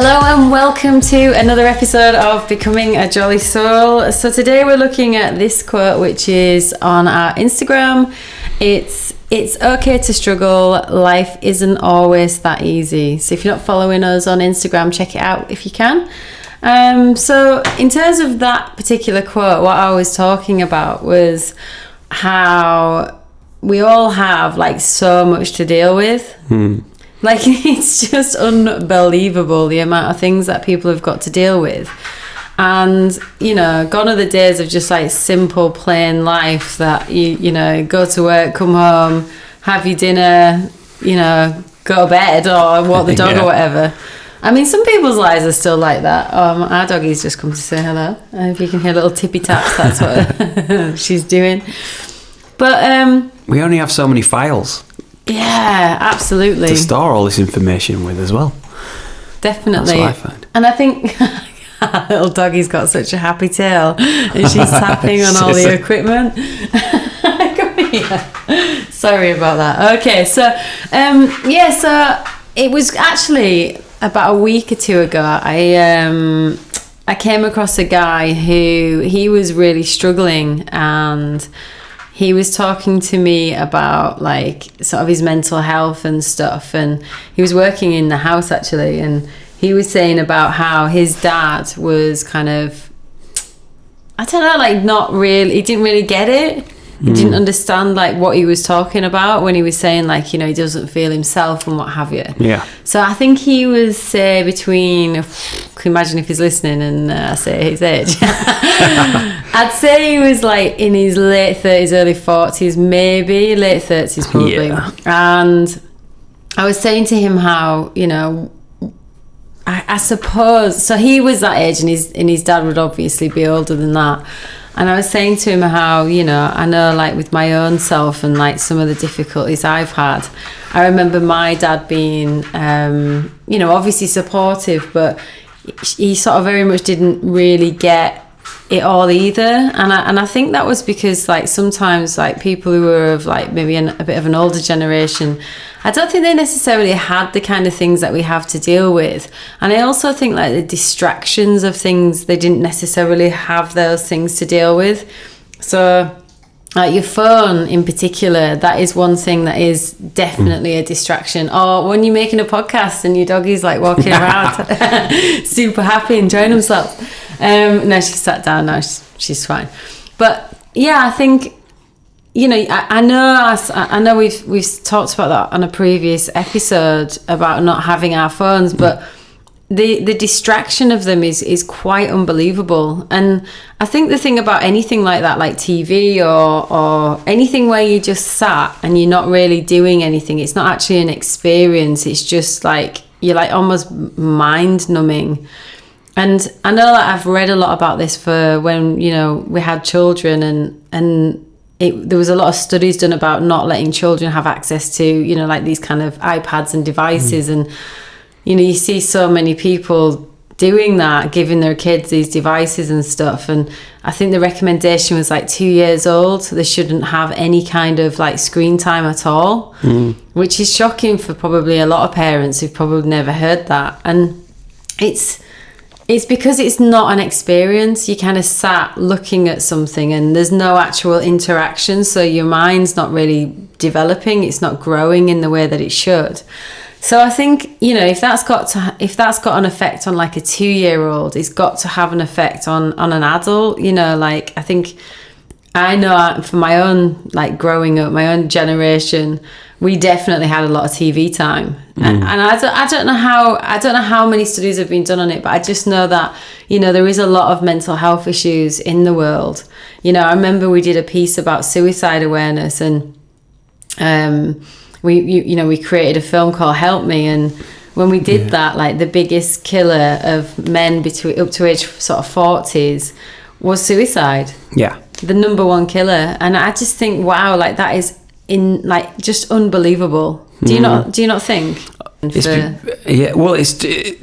Hello and welcome to another episode of Becoming a Jolly Soul. So today we're looking at this quote, which is on our Instagram. It's okay to struggle. Life isn't always that easy. So if you're not following us on Instagram, check it out if you can. So in terms of that particular quote, what I was talking about was how we all have like so much to deal with. Like, it's just unbelievable the amount of things that people have got to deal with. And, you know, gone are the days of just like simple, plain life that you know, go to work, come home, have your dinner, you know, go to bed or walk the dog or whatever. I mean, some people's lives are still like that. Our doggy's just come to say hello. If you can hear little tippy taps, that's what she's doing. But we only have so many files. Yeah, absolutely. To store all this information with as well. Definitely. That's what I find. And I think our little doggy's got such a happy tail and she's tapping on all the equipment. Come here. Sorry about that. Okay, so so it was actually about a week or two ago. I came across a guy who he was really struggling, and he was talking to me about like sort of his mental health and stuff, and he was working in the house actually, and he was saying about how his dad was kind of, I don't know, like not really, he didn't really get it. He didn't understand like what he was talking about when he was saying like, you know, he doesn't feel himself and what have you. Yeah. So I think he was say between, can you imagine if he's listening and I say his age? I'd say he was like in his late 30s, early 40s, maybe late 30s probably. Yeah. And I was saying to him how, you know, I suppose, so he was that age and his dad would obviously be older than that. And I was saying to him how, you know, I know like with my own self and like some of the difficulties I've had, I remember my dad being, you know, obviously supportive, but he sort of very much didn't really get it all either. And I think that was because like sometimes like people who were of like maybe a bit of an older generation, I don't think they necessarily had the kind of things that we have to deal with. And I also think like the distractions of things, they didn't necessarily have those things to deal with. So like your phone in particular, that is one thing that is definitely a distraction. Or when you're making a podcast and your doggy's like walking around super happy, enjoying himself. No, she sat down now, she's fine. But yeah, I think, you know, I know we've talked about that on a previous episode about not having our phones, but the distraction of them is quite unbelievable. And I think the thing about anything like that, like TV or anything where you just sat and you're not really doing anything, it's not actually an experience, it's just like you're like almost mind numbing. And I know that I've read a lot about this for when, you know, we had children, and there was a lot of studies done about not letting children have access to, you know, like these kind of iPads and devices. And, you know, you see so many people doing that, giving their kids these devices and stuff. And I think the recommendation was like 2 years old. So they shouldn't have any kind of like screen time at all, which is shocking for probably a lot of parents who've probably never heard that. And it's because it's not an experience. You kind of sat looking at something and there's no actual interaction. So your mind's not really developing. It's not growing in the way that it should. So I think, you know, if that's got an effect on like a 2-year-old, it's got to have an effect on an adult. You know, like I think I know for my own, like growing up, my own generation, we definitely had a lot of TV time. And I don't know how many studies have been done on it, but I just know that, you know, there is a lot of mental health issues in the world. You know, I remember we did a piece about suicide awareness, and we created a film called Help Me, and when we did that, like the biggest killer of men between up to age sort of 40s was suicide. Yeah. The number one killer. And I just think, wow, like that is just unbelievable. Do you not think? It's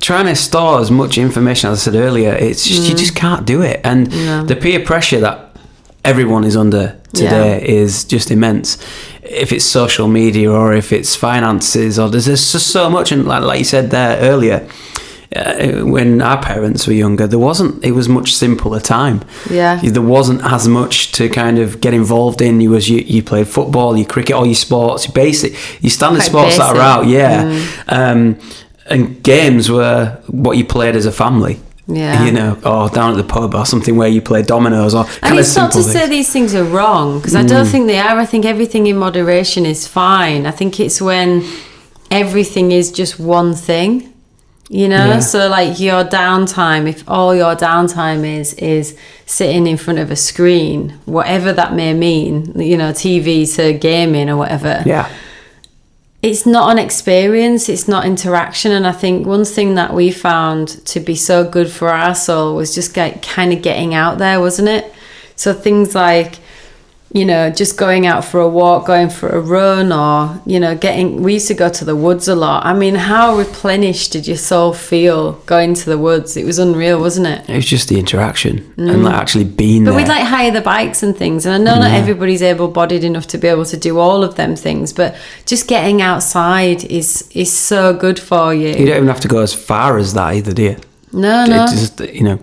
trying to store as much information, as I said earlier. It's just, you just can't do it, and the peer pressure that everyone is under today is just immense. If it's social media or if it's finances, or there's just so much, and like you said there earlier, when our parents were younger, it was much simpler time. Yeah. There wasn't as much to kind of get involved in. You played football, you cricket, all your sports, your standard Quite sports basic. that are out, and games were what you played as a family. Yeah. You know, or down at the pub or something where you play dominoes or kind and of it's not simple to say things. these things are wrong, because I don't think they are. I think everything in moderation is fine. I think it's when everything is just one thing, you know. Yeah. So like your downtime, if all your downtime is sitting in front of a screen, whatever that may mean, you know, TV to gaming or whatever. Yeah. It's not an experience, it's not interaction. And I think one thing that we found to be so good for our soul was just kind of getting out there, wasn't it? So things like, you know, just going out for a walk, going for a run, or, you know, we used to go to the woods a lot. I mean, how replenished did your soul feel going to the woods? It was unreal, wasn't it? It was just the interaction and like actually being there. But we'd like hire the bikes and things. And I know not everybody's able-bodied enough to be able to do all of them things, but just getting outside is so good for you. You don't even have to go as far as that either, do you? No. Just, you know.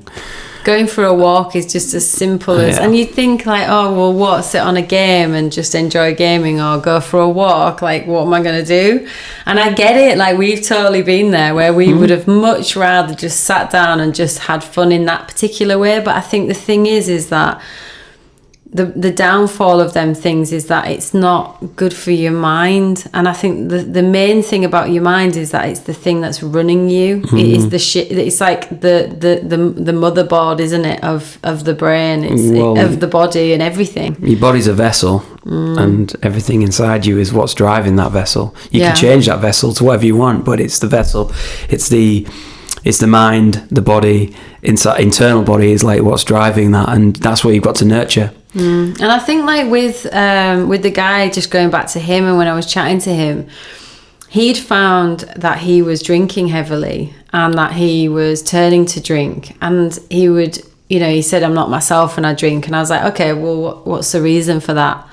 Going for a walk is just as simple as, and you think like, oh, well, what, sit on a game and just enjoy gaming, or go for a walk, like, what am I going to do? And I get it, like, we've totally been there where we would have much rather just sat down and just had fun in that particular way. But I think the thing is that the downfall of them things is that it's not good for your mind. And I think the main thing about your mind is that it's the thing that's running you. It is the shit. It's like the motherboard, isn't it, of the brain, of the body and everything. Your body's a vessel, and everything inside you is what's driving that vessel. You can change that vessel to whatever you want, but it's the vessel. It's the mind, the body, internal body is like what's driving that, and that's what you've got to nurture. And I think like with the guy, just going back to him, and when I was chatting to him, he'd found that he was drinking heavily and that he was turning to drink, and he would, you know, he said, I'm not myself when I drink. And I was like, okay, well, what's the reason for that?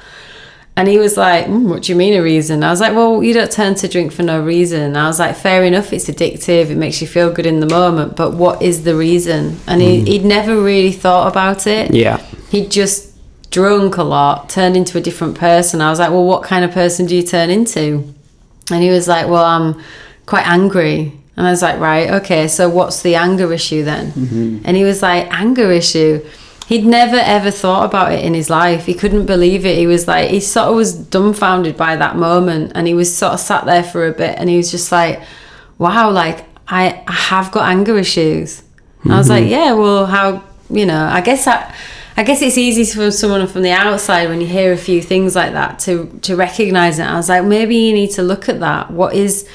And he was like, what do you mean a reason? I was like, well, you don't turn to drink for no reason. And I was like, fair enough, it's addictive, it makes you feel good in the moment, but what is the reason? And he'd never really thought about it. Yeah. He'd just drunk a lot, turned into a different person. I was like, well, what kind of person do you turn into? And he was like, well, I'm quite angry. And I was like, right, okay, so what's the anger issue then? And he was like, anger issue? He'd never ever thought about it in his life. He couldn't believe it. He was like, he sort of was dumbfounded by that moment, and he was sort of sat there for a bit, and he was just like, wow, like I have got anger issues. And I was like, yeah, well, how, you know, I guess it's easy for someone from the outside when you hear a few things like that to recognize it. I was like, maybe you need to look at that. What is,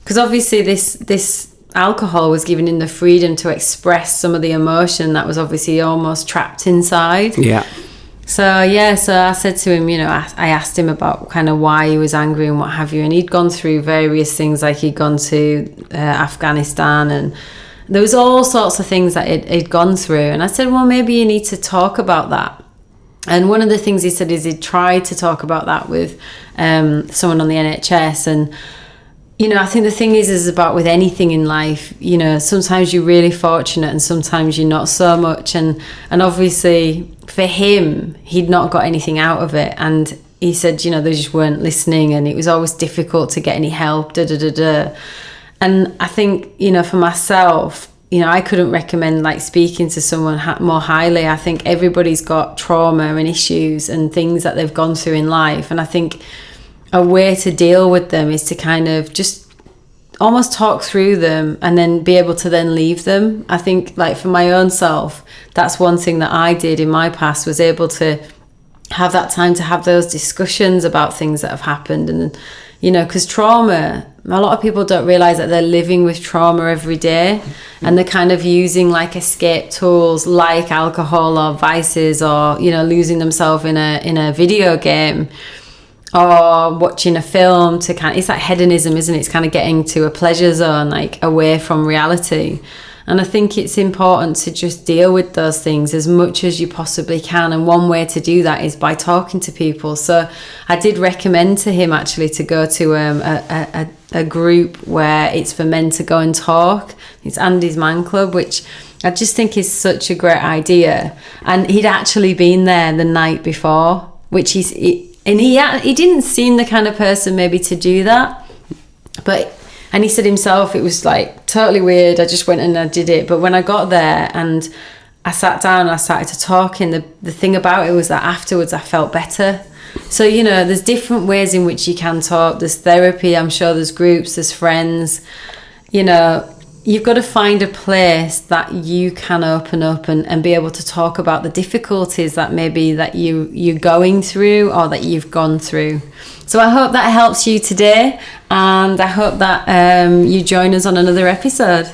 because obviously this alcohol was giving him the freedom to express some of the emotion that was obviously almost trapped inside. Yeah. So I said to him, you know, I asked him about kind of why he was angry and what have you, and he'd gone through various things, like he'd gone to Afghanistan, and there was all sorts of things that he'd gone through. And I said, well, maybe you need to talk about that. And one of the things he said is he'd tried to talk about that with someone on the NHS. And, you know, I think the thing is about with anything in life, you know, sometimes you're really fortunate and sometimes you're not so much. And obviously for him, he'd not got anything out of it. And he said, you know, they just weren't listening, and it was always difficult to get any help, And I think, you know, for myself, you know, I couldn't recommend like speaking to someone more highly. I think everybody's got trauma and issues and things that they've gone through in life. And I think a way to deal with them is to kind of just almost talk through them and then be able to then leave them. I think like for my own self, that's one thing that I did in my past, was able to have that time to have those discussions about things that have happened. And, you know, because trauma, a lot of people don't realize that they're living with trauma every day, and they're kind of using like escape tools like alcohol or vices, or, you know, losing themselves in a video game or watching a film to kind of, it's like hedonism, isn't it? It's kind of getting to a pleasure zone, like away from reality. And I think it's important to just deal with those things as much as you possibly can. And one way to do that is by talking to people. So I did recommend to him actually to go to a group where it's for men to go and talk. It's Andy's Man Club, which I just think is such a great idea. And he'd actually been there the night before, which he didn't seem the kind of person maybe to do that. And he said himself, it was like totally weird. I just went and I did it. But when I got there and I sat down and I started to talk, and the thing about it was that afterwards I felt better. So, you know, there's different ways in which you can talk. There's therapy, I'm sure there's groups, there's friends. You know, you've got to find a place that you can open up and be able to talk about the difficulties that maybe that you're going through or that you've gone through. So I hope that helps you today, and I hope that you join us on another episode.